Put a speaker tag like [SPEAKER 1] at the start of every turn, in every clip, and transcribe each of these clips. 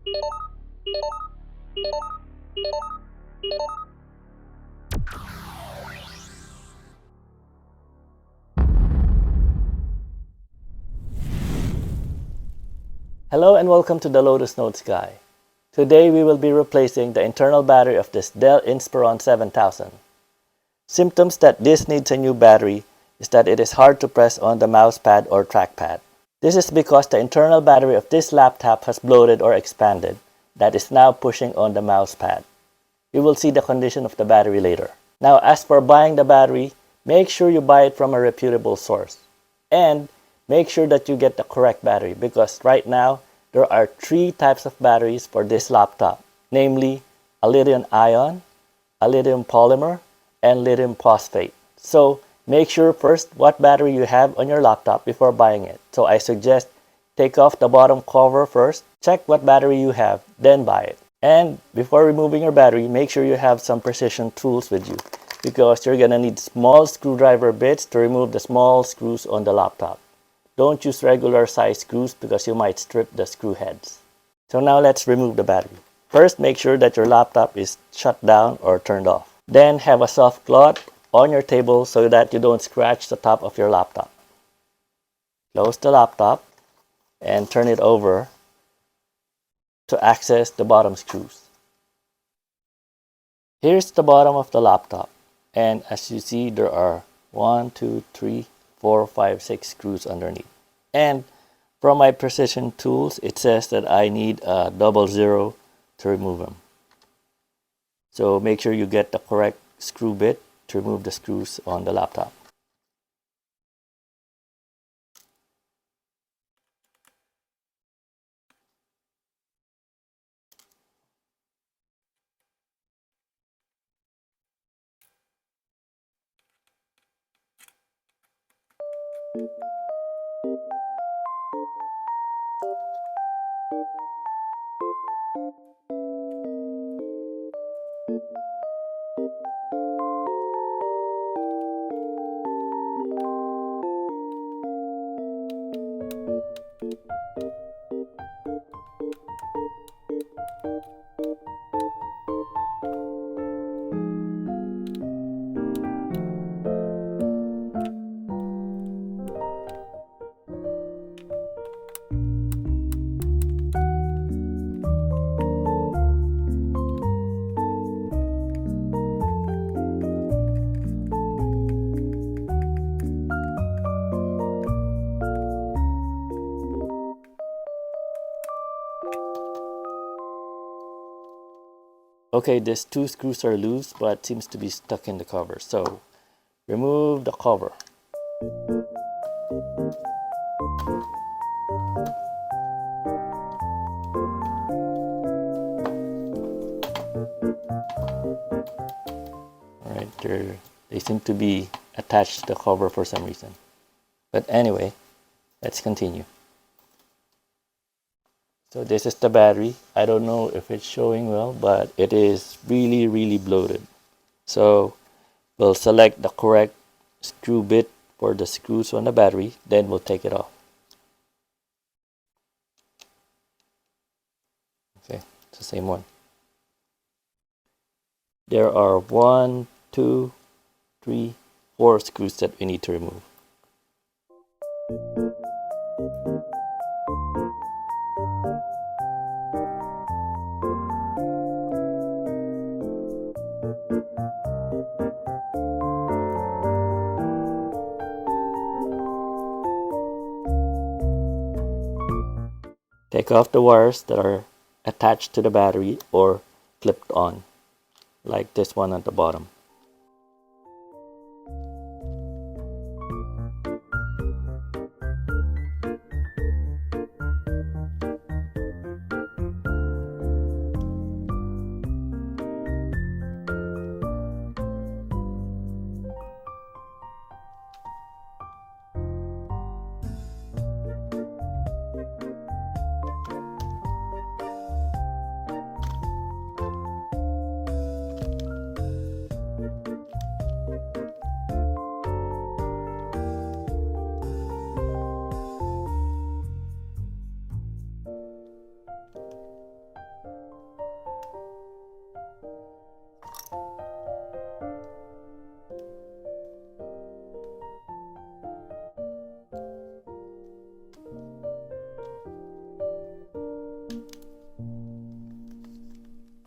[SPEAKER 1] Hello and welcome to the Lotus Notes Guy. Today we will be replacing the internal battery of this Dell Inspiron 7000. Symptoms that this needs a new battery is that it is hard to press on the mouse pad or trackpad. This is because the internal battery of this laptop has bloated or expanded that is now pushing on the mouse pad. We will see the condition of the battery later. Now, as for buying the battery, make sure you buy it from a reputable source. And make sure that you get the correct battery because right now there are 3 types of batteries for this laptop, namely a lithium-ion, a lithium polymer, and lithium phosphate. So make sure first what battery you have on your laptop before buying it. So I suggest take off the bottom cover first, check what battery you have, then buy it. And before removing your battery, make sure you have some precision tools with you because you're gonna need small screwdriver bits to remove the small screws on the laptop. Don't use regular size screws because you might strip the screw heads. So now let's remove the battery. First, make sure that your laptop is shut down or turned off. Then have a soft cloth on your table so that you don't scratch the top of your laptop. Close the laptop and turn it over to access the bottom screws. Here's the bottom of the laptop, and as you see there are 1, 2, 3, 4, 5, 6 screws underneath. And from my precision tools it says that I need a 00 to remove them. So make sure you get the correct screw bit to remove the screws on the laptop. Okay, these 2 screws are loose but seems to be stuck in the cover. So remove the cover. Alright, they seem to be attached to the cover for some reason. But anyway, let's continue. So this is the battery. I don't know if it's showing well, but it is really bloated. So we'll select the correct screw bit for the screws on the battery, then we'll take it off. Okay, it's the same one. There are 1, 2, 3, 4 screws that we need to remove. Take off the wires that are attached to the battery or clipped on, like this one at the bottom.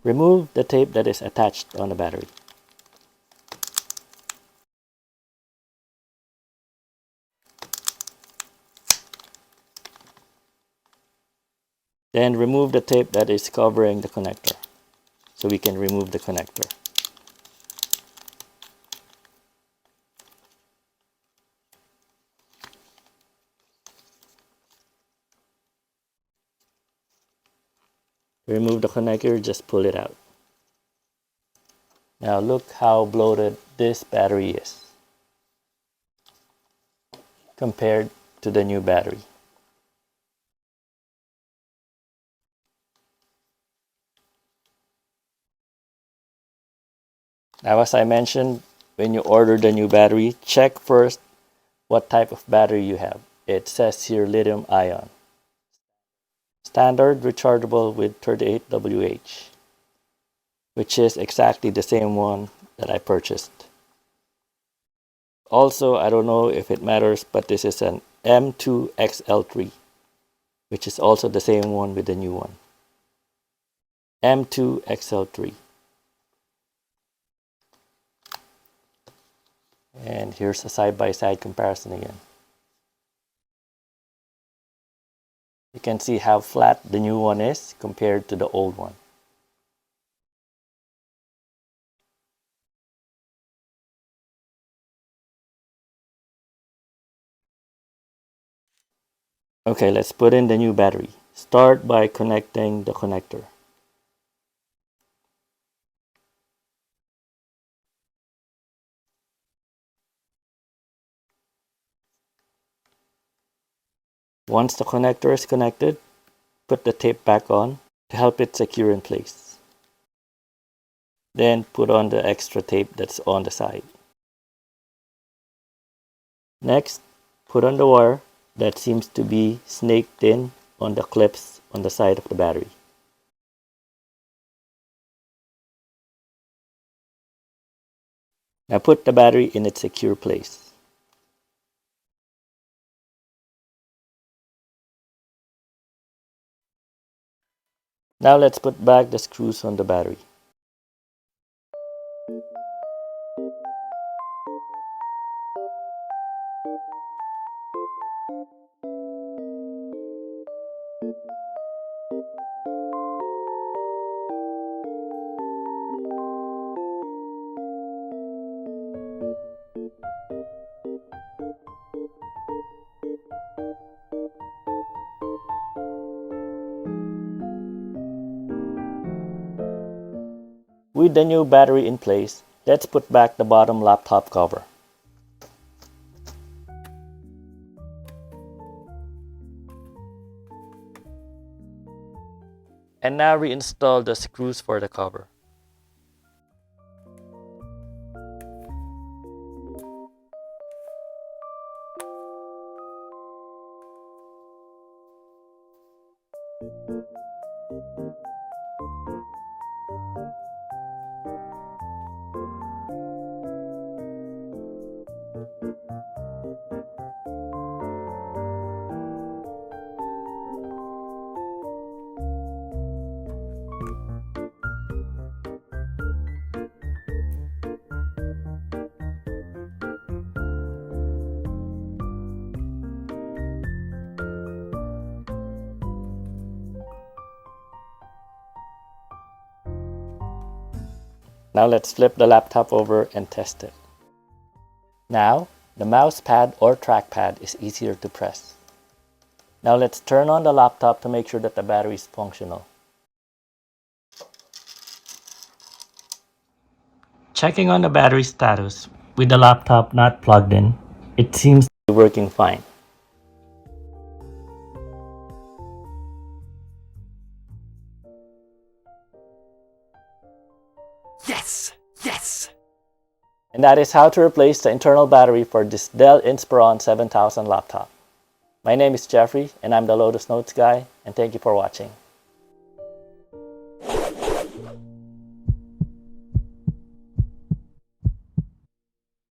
[SPEAKER 1] Remove the tape that is attached on the battery. Then remove the tape that is covering the connector, so we can remove the connector. To remove the connector, just pull it out. Now look how bloated this battery is compared to the new battery. Now, as I mentioned, when you order the new battery, check first what type of battery you have. It says here lithium ion. Standard rechargeable with 38 Wh, which is exactly the same one that I purchased. Also, I don't know if it matters, but this is an M2XL3, which is also the same one with the new one. M2XL3. And here's a side-by-side comparison again. You can see how flat the new one is compared to the old one. Okay, let's put in the new battery. Start by connecting the connector. Once the connector is connected, put the tape back on to help it secure in place. Then put on the extra tape that's on the side. Next, put on the wire that seems to be snaked in on the clips on the side of the battery. Now put the battery in its secure place. Now let's put back the screws on the battery. With the new battery in place, let's put back the bottom laptop cover. And now reinstall the screws for the cover. Now let's flip the laptop over and test it. Now, the mouse pad or trackpad is easier to press. Now let's turn on the laptop to make sure that the battery is functional. Checking on the battery status with the laptop not plugged in, it seems to be working fine.
[SPEAKER 2] Yes! Yes!
[SPEAKER 1] And that is how to replace the internal battery for this Dell Inspiron 7000 laptop. My name is Jeffrey and I'm the Lotus Notes guy, and thank you for watching.